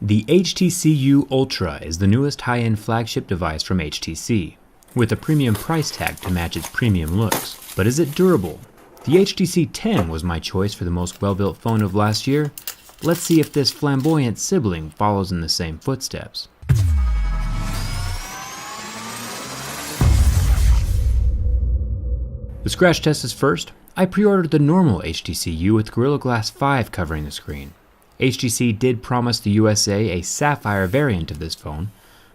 The HTC U Ultra is the newest high-end flagship device from HTC, with a premium price tag to match its premium looks. But is it durable? The HTC 10 was my choice for the most well-built phone of last year. Let's see if this flamboyant sibling follows in the same footsteps. The scratch test is first. I pre-ordered the normal HTC U with Gorilla Glass 5 covering the screen. HTC did promise the USA a Sapphire variant of this phone,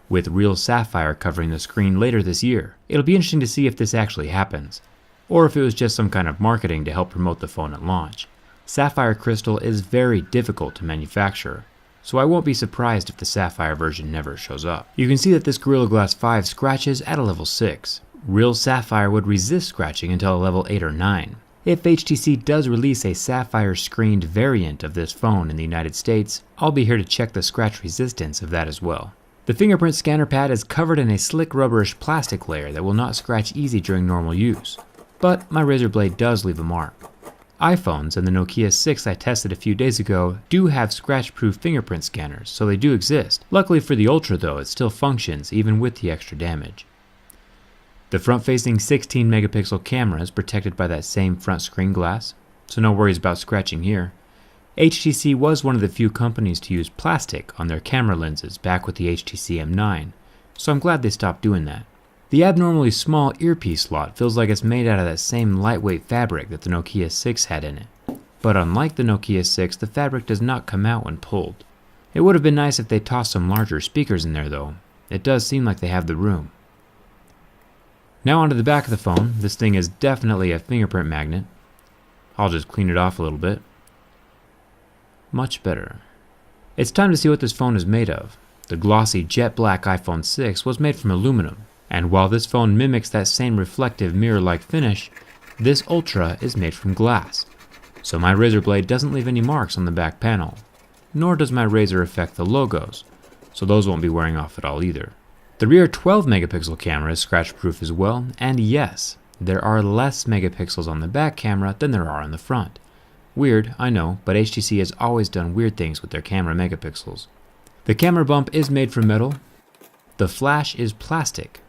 with real sapphire covering the screen later this year. It'll be interesting to see if this actually happens, or if it was just some kind of marketing to help promote the phone at launch. Sapphire crystal is very difficult to manufacture, so I won't be surprised if the sapphire version never shows up. You can see that this Gorilla Glass 5 scratches at a level 6. Real sapphire would resist scratching until a level 8 or 9. If HTC does release a sapphire screened variant of this phone in the United States, I'll be here to check the scratch resistance of that as well. The fingerprint scanner pad is covered in a slick rubberish plastic layer that will not scratch easy during normal use, but my razor blade does leave a mark. iPhones and the Nokia 6 I tested a few days ago do have scratch-proof fingerprint scanners, so they do exist. Luckily for the Ultra though, it still functions even with the extra damage. The front-facing 16 megapixel camera is protected by that same front screen glass, so no worries about scratching here. HTC was one of the few companies to use plastic on their camera lenses back with the HTC M9, so I'm glad they stopped doing that. The abnormally small earpiece slot feels like it's made out of that same lightweight fabric that the Nokia 6 had in it. But unlike the Nokia 6, the fabric does not come out when pulled. It would have been nice if they tossed some larger speakers in there though. It does seem like they have the room. Now onto the back of the phone. This thing is definitely a fingerprint magnet. I'll just clean it off a little bit. Much better. It's time to see what this phone is made of. The glossy jet black iPhone 6 was made from aluminum, and while this phone mimics that same reflective mirror-like finish, this Ultra is made from glass. So my razor blade doesn't leave any marks on the back panel, nor does my razor affect the logos, so those won't be wearing off at all either. The rear 12 megapixel camera is scratch proof as well, and yes, there are less megapixels on the back camera than there are on the front. Weird, I know, but HTC has always done weird things with their camera megapixels. The camera bump is made from metal, the flash is plastic,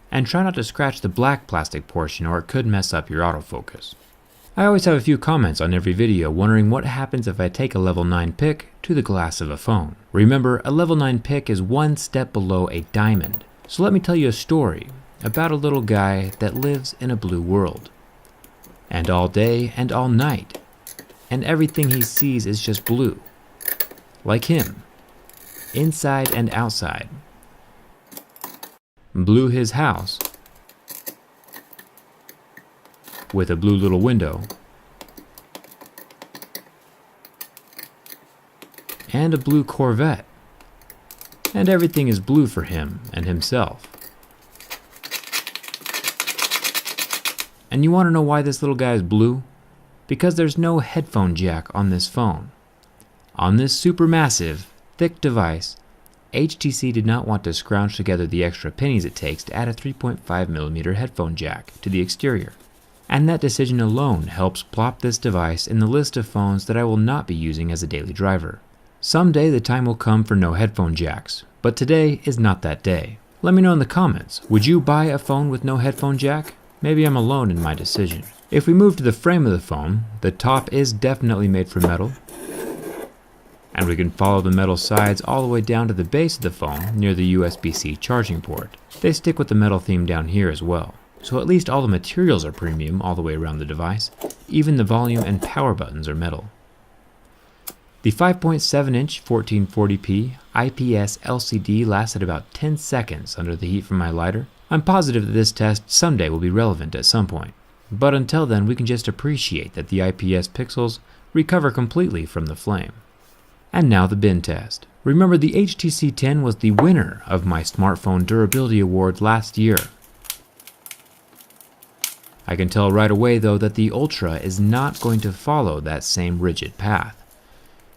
and try not to scratch the black plastic portion or it could mess up your autofocus. I always have a few comments on every video wondering what happens if I take a level 9 pick to the glass of a phone. Remember, a level 9 pick is one step below a diamond. So let me tell you a story about a little guy that lives in a blue world. And all day and all night, and everything he sees is just blue. Like him, inside and outside. Blew his house with a blue little window and a blue Corvette. And everything is blue for him and himself. And you want to know why this little guy is blue? Because there's no headphone jack on this phone. On this supermassive, thick device, HTC did not want to scrounge together the extra pennies it takes to add a 3.5mm headphone jack to the exterior. And that decision alone helps plop this device in the list of phones that I will not be using as a daily driver. Someday the time will come for no headphone jacks, but today is not that day. Let me know in the comments, would you buy a phone with no headphone jack? Maybe I'm alone in my decision. If we move to the frame of the phone, the top is definitely made from metal, and we can follow the metal sides all the way down to the base of the phone near the USB-C charging port. They stick with the metal theme down here as well, so at least all the materials are premium all the way around the device. Even the volume and power buttons are metal. The 5.7-inch 1440p IPS LCD lasted about 10 seconds under the heat from my lighter. I'm positive that this test someday will be relevant at some point, but until then we can just appreciate that the IPS pixels recover completely from the flame. And now the bin test. Remember, the HTC 10 was the winner of my Smartphone Durability Award last year. I can tell right away though that the Ultra is not going to follow that same rigid path.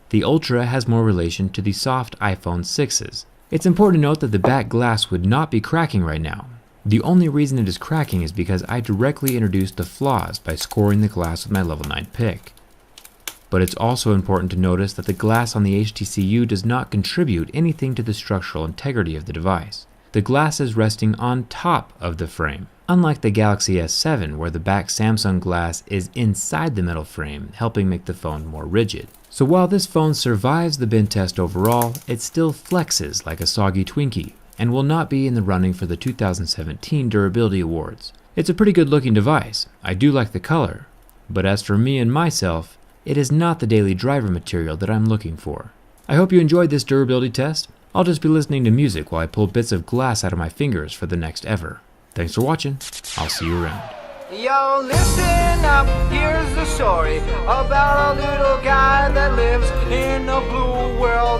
The Ultra has more relation to the soft iPhone 6s. It's important to note that the back glass would not be cracking right now. The only reason it is cracking is because I directly introduced the flaws by scoring the glass with my level 9 pick. But it's also important to notice that the glass on the HTC U does not contribute anything to the structural integrity of the device. The glass is resting on top of the frame, unlike the Galaxy S7 where the back Samsung glass is inside the metal frame, helping make the phone more rigid. So while this phone survives the bend test overall, it still flexes like a soggy Twinkie, and will not be in the running for the 2017 Durability Awards. It's a pretty good looking device. I do like the color, but as for me and myself, it is not the daily driver material that I'm looking for. I hope you enjoyed this durability test. I'll just be listening to music while I pull bits of glass out of my fingers for the next ever. Thanks for watching. I'll see you around. Yo, listen up, here's the story about a little guy that lives in a blue world.